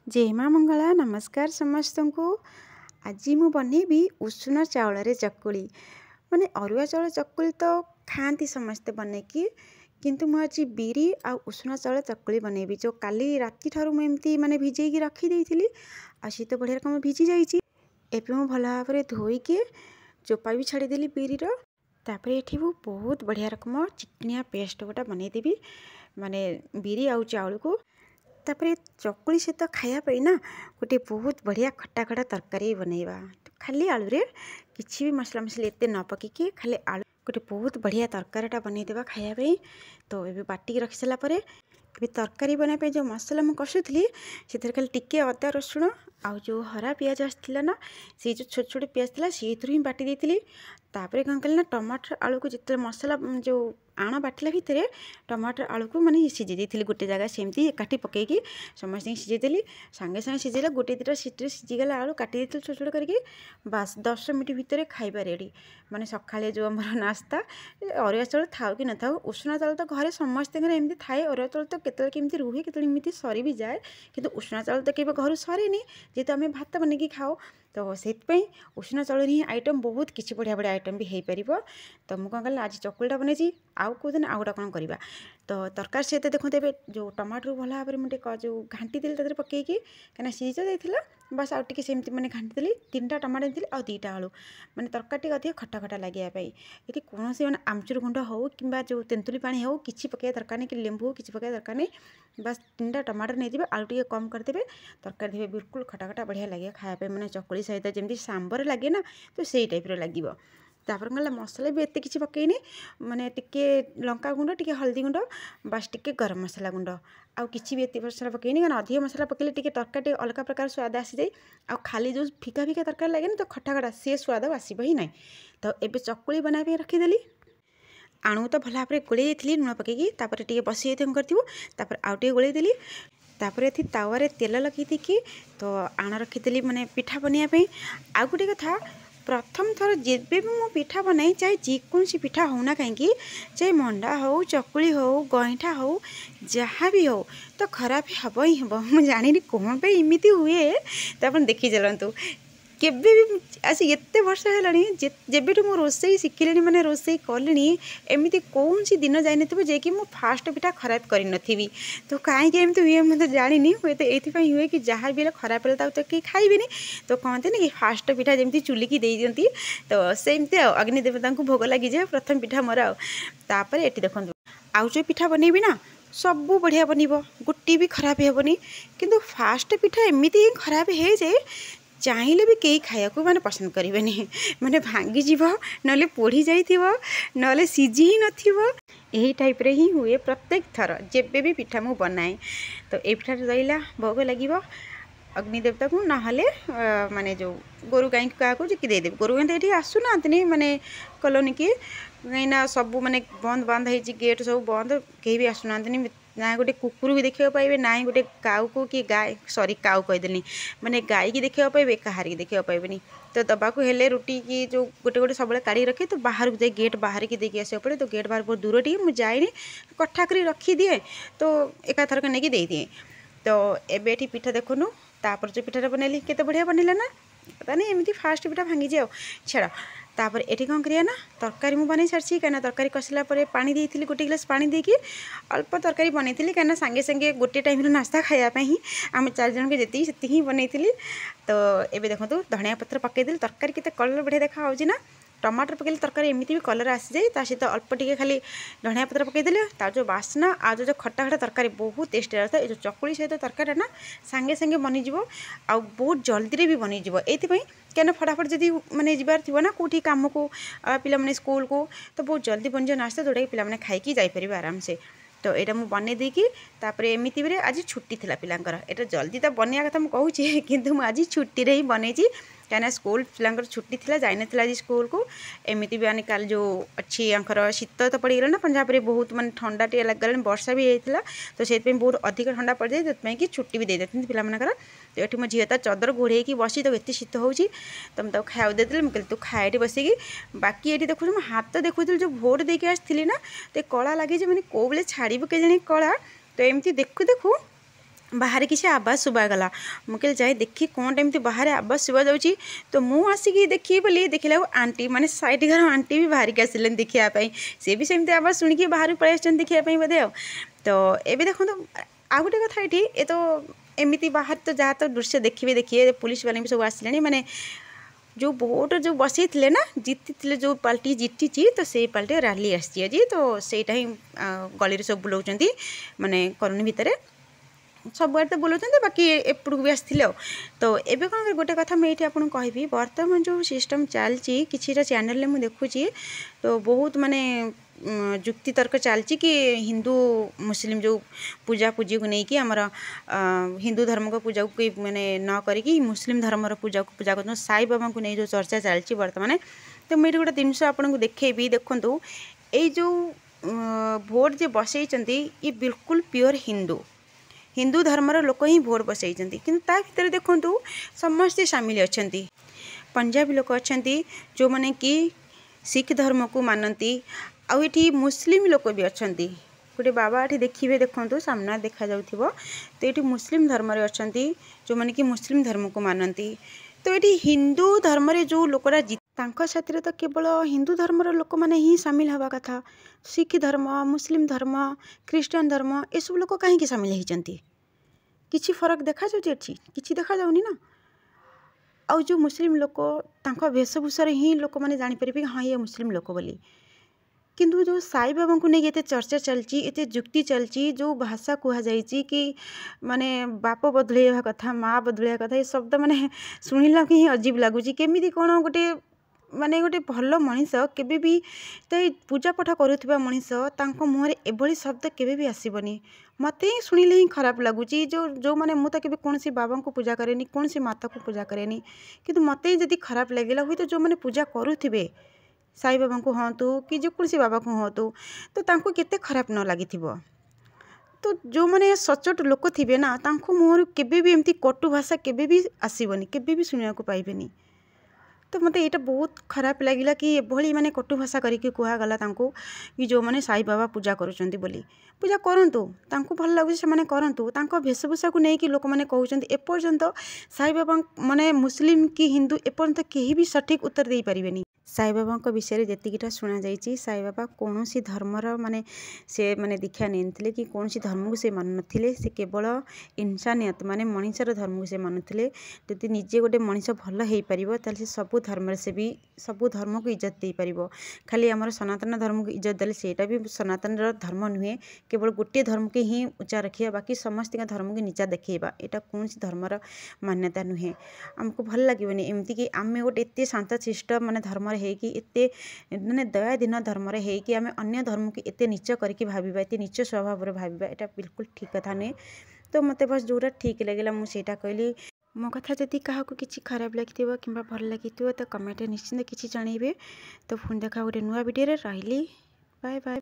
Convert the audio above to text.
जय माँ मंगला नमस्कार समस्त को। आज मु बनैबी उषुना चाउल चकुली माने अरुआ चाउल चकुली तो खाती समस्ते बनैकी किंतु मु आज बिरी आ उषुना चाउल चकुली बनैबी जो काली राति ठारू मुझे माने भिजेकी रखी देइथिली आ सी तो बढ़िया रकम भिजी जाइए। एबे मु भल भाव धोईकी चोपा भी छाड़देली बिरीर। तापर ये बहुत बढ़िया रकम चिकनिया पेस्ट गोटा बनईदेवी माने बिरी आउ चाउल को। तापर चकुली सहित खायापी ना गोटे बहुत बढ़िया खट्टा खट्टा तरकारी बनैबा तो खाली आलू रे किसी भी मसला मसली एत न पकईकी खाली आलू गोटे बहुत बढ़िया तरकारीटा बनईदेवा खायापी। तो ये बाटिक रखी सारा पर तरकारी बनाई जो मसला मुझे कषुली से खाली टिके अदा रसुण आउ जो हरा पियाज आसाला ना से जो छोट छोट पियाज था से ही बाटी देती। तापर कौन कल ना टमाटर आलू को जिते मसला जो आण बाटिला भितर टमाटर आलू को माने सीझे देती गोटे जगह सेमती एकाठी पकईकी समस्त सीझेदेली सांगे सांगे सीझेला गोटे दुटा सीटी सीझीगला आलू काटी देती छोट छोट करके बास 10 मिनट भितर खाइबा रेडी। माने सकाळे जो आमर नास्ता अरुआ चाउल थाउ कि न थाउ उषुना चाउल तो घरे समस्त एमती थाए अरुआ चाउल तो केतले केमती रुहे केतले एमती सरी भी जाए किंतु उषुना चाउल तो केबे घर सरेनी जेहेतु आम भात बनैकी खाओ तो से उषुना चाउल ही आइटम बहुत किसी बढ़िया बढ़िया आइटम भी हो पार। तो मुझे कौन कल आज चकुलीटा बनई आउ कौ दिन आउ गोटा कौन करवा तो तरकारी सहित देखते ए जो टमाटर भल भाव में मुझे जो घाटी देली तरह पकईकी कहीं सीझ जाइए बस आउ टे सेमती मैंने घाटी देली 3टा टमाटर देती आ 2टा आलू मैंने तरकारी अधिक खटा खटा लगे ये कौन से आमचूर गुंड हो कि जो तेंतुली पानी हो कि पकड़ा दरकार नहीं कि लेंबू हो कि पकड़ा दरकार नहीं बस 3टा टमाटर नहीं आलू टे कम करदे तरकारी देवे बिल्कुल खटा खटा बढ़िया लगे खायापी मैंने चकुली सहित जमी सांबर लगे ना तो से टाइप लगे। तापर गला मसला भी एत किसी पकईनी माने टिके लंका गुंड टिके हल्दी गुंड बास टिके गरम मसला गुंड आउ किसी भी एत मसला पकईनी कारण अधिक मसला पकईले टिके तरकारी अलग प्रकार स्वाद आसी जाए आ खाली जो फिका फिका तरकारी लगे तो खटा खटा सी स्वाद आसब ही ना। तो ये चकुली बनाई रखीदेली आणु तो भल भाव गोल लुण पकईकी तापर टिके बसी कर आउ टे गोलदेली तापर ये तावारे तेल लगे देखी तो आण रखीदेली माने पिठा बनवाई। आउ गोटे कथा प्रथम थर जब भी मो पिठा बनाई चाहे जेकोसी पिठा होना कहीं चाहे मंडा हो चकुली हो गईठा हो जहाँ भी हो तो खराब हम ही हम मुझे जानी कौन पे इमिती हुए तो आप देखी चलतु केबे भी आसी एत वर्ष है जेबेठू मो रोसई शिखिले माने रोसई कले एमती कौन सी दिन जाइन जे कि मो फास्ट पिठा खराब कर नी तो कहीं एमती हुए मुझे जानी हुए तो ये हुए कि जहाँ भी खराब है तो कहीं खाइबे तो कहते ना कि फास्ट पिठा जमी चुलिकी दे दिंती तो सेमती अग्निदेवता को भोग लगी जाए प्रथम पिठा मोर आपर ये देखो आउ जो पिठा बनैबी ना सब बढ़िया बनब गोटे भी खराब हेबनी किंतु फास्ट पिठा एमती ही खराब है जे चाहिए भी कई खाया माने पसंद करेंगे माने भांगी जीव ना पोड़ी जाइए ना सीझी ही नही टाइप रे ही हुए प्रत्येक थर जेबे भी पिठा मु बनाए। तो ये पिठा रहा भोग लगे अग्निदेवता को ना माने जो गोरु गाई क्या देदेवी गोरु गाई तो ये आसुना माने कलोनी की कहीं सब माने बंद बांध हो गेट सब बंद कहीं भी आसुना ना गोटे कुकुर भी देखा पाइबे ना गोटे काऊ को कि गाय सॉरी काऊ कहीदेली माने गाय की देखा पाइबे कहार की देखा पाइबेनी। तो दबाक हेले रुटी की जो गोटे गोटे सब काढ़ी रखे तो बाहर को जाए गेट बाहर की देखिए आसा पड़े तो गेट बाहर बहुत दूर टी मुझे जाए कट्ठा कर रखी दिए तो एका थरक नहीं दे दिए। तो एबे पिठा देखुनु तापर जो पिठाटा बनैली केते बढ़िया बनैला ना पता नहीं एमती फास्ट पिठा भांगी जाओ छाड़। तापर एठी कौन करिया ना तरकारी मु बनै सारी कहीं तरकारी कषिला पानी देती गोटे गिलास पानी देकी अल्प तरकारी बनई कहीं सांगे सांगे गोटे टाइम नास्ता खायापी ही आम 4 जन के जी से ही बनई। तो ये देखो धनिया पत्र पकईदेली तरकारी केते कलर बढ़िया देखा ना टमाटर पकड़े तरकारी एमती भी कलर आसी जाए सहित अल्प टिके खाली धनिया पत्र पकईदेले तार जो बास्ना आ जो खट्टा खट्टा तरकारी बहुत टेस्ट रहता है। जो चकुली सहित तरकारी ना सांगे सांगे बनीज आ बहुत जल्दी भी बनीज ये क्या फटाफट जब मैंने जबार थी ना कौटी कम को पिला माने स्कूल को तो बहुत जल्दी बन जाए नास्ता जोटा कि पिला खाई जापर आराम से। तो यहाँ मुझे बनई देकी एमती भी आज छुट्टी थी पिलांकर एटा जल्दी तो बनया कथा मुझे कि आज छुट्टी ही बनई कहीं स्कूल पिलांकर छुट्टी थी जाइन आज स्कूल को एमती भी आने काल जो अच्छी आंकर शीत तो पड़गला ना पंजाब में बहुत माने ठंडा टे लगे वर्षा भी होता तो से बहुत अधिक ठंडा पड़ जाए जो कि छुट्टी भी दे देते पिलामानकर। तो ये मो झील चदर घोड़े बसी तो ये शीत हो तो मुझे खाया देती मुझे तू खाए बसिकी बाकी ये देखो मो हाथ देखुली जो भोट देके आसती ना तो कला लगे मैंने कौ बेले छाड़ब के जानी कला। तो एमती देखु देखु बाहर किसी आवाज शुभागला मुझे जाए देखी कौन एमती बाहर आवाज शुभा जाऊँगी तो मुझे देखी बोली देखला आंटी माने साइड घर आंटी भी बाहर की आसिले देखापी सी भी सेमती आवाज शुणिकी बाहर पलि आस देखापी बोधे तो ये देखो आ गोटे कथा ये तो एमती बाहर तो जहाँ तो दृश्य देखिए पुलिस वाले भी सब आसिले माने जो वोट जो बसई थे ना जीति जो पार्टी जीति तो से पार्टी रैली आसी आज तो सेटा ही गली सब बुलाऊँ माने कॉलोनी भितर सब आड़े तो बुलाऊँ बाकी एपटू भी आसते तो एबे कौन गोटे कथा मुझे आपको कहबी बर्तमान जो सिस्टम चलती किसी चैनल में देखुची तो बहुत माने जुक्ति तर्क चलती कि हिंदू मुस्लिम जो पूजा पूजी को लेकिन आमर हिंदू धर्म को पूजा को मैंने न करी मुस्लिम धर्म पूजा को पूजा कर साई बाबा को नहीं जो चर्चा चलती बर्तमान तो मुझे गोटे जिनस आपको देखेबी देखु ये जो भोट जे बसई ये बिल्कुल प्योर हिंदू धर्मर लोक ही भोट बसई कि भर देखु समस्ते सामिल अच्छा पंजाबी लोक अच्छा जो मैंने कि सिख धर्म को मानती आठी मुस्लिम लोक भी अच्छा गोटे बाबा ये देखिए देखो सामना देखा जाऊँ तो ये मुस्लिम धर्म अच्छा जो मैंने कि मुस्लिम धर्म को मानती तो ये हिंदू धर्म जो लोकरा साथी तो केवल हिंदू धर्मर लोक मैंने ही सामिल हवा कथा सिख धर्म मुस्लिम धर्म ख्रीष्टान धर्म ये सब लोक कहीं सामिल होती किसी फरक देखा जाऊँगी किसी देखा जाऊनी ना आ जो मुस्लिम लोक वेशभूषा ही लोक मैंने जापर हाँ ये मुस्लिम लोक बोली किंतु जो साई बाबा को नहीं ये चर्चा चलती ये जुक्ति चलती जो भाषा कहुई कि माने बाप बदलैवा कथा माँ बदलैवा कथा ये शब्द माने शुणिला कि अजीब लगुच केमी कौन गोटे माने गोटे भल मनीष केबे भी तो पूजा पाठ करुवा मनीष मुहर एभली शब्द केबे भी आसबनी मत शुणिले ही खराब लगुच जो माने मुझे केबे कौन बाबा को पूजा करेनी कौन माता को पूजा करेनी किंतु मत जदि खराब लगे हुई तो जो मैंने पूजा करुवे साई बाबा को हूँ कि जेकोसी बाबा को हूँ तो तांको केते खराब न लगी तो जो मैंने सचोट लोक थे ना मुहर केबे भी एमती कटु भाषा केबे भी आसबनी केबे भी शुणा पाइबेनी तो मत ये बहुत खराब लगिला कि एभली माने कटु भाषा करके कहगला कि जो मैंने साई बाबा पूजा करुँच बोली पूजा करंतु तांको भल लगुच से करंतु तांको वेशभूषा को लेकिन लोक मैंने कहते एपर्यंत साई बाबा माने मुस्लिम कि हिंदू एपर्यंत कहीं भी सठिक उत्तर दे पारिबेनी साई बाबा विषय जीटा शुणा जाइए साई बाबा कौन सी धर्मर माने से माने दीक्षा नहीं कि कौन सी धर्म को से मान नथिले से केवल इंसानियत माने मनीषर धर्म को से मानुले जदि निजे गोटे मनीष भल हो पार से सबू धर्म से भी सबू धर्म को इज्जत दे पार खाली आमर सनातन धर्म को इज्जत देले सेटा भी सनातन धर्म नुहे केवल गोटे धर्म के ही ऊँचा रखा बाकी समस्त धर्म को नीचा देखा यहाँ कौन सी धर्मर मान्यता नुहे आमको भल लगे एमती कि आम गोटे एत शांत शिष्ट माने धर्म हेकि एते माने दयाधीन धर्म हेकि आमे अन्य धर्म को एते नीच करके भाविबा एते नीच स्वभाव भाविबा एटा बिल्कुल ठीक कथा नहीं तो मते बस जोरा ठीक लगेला मुझे कहली मो कथा जदि क्या किसी खराब लगी कि भल लगी तो कमेंट निश्चिंत किसी जनइबे तो पुणी देखा गोटे नुआ वीडियो रही बाय बाय।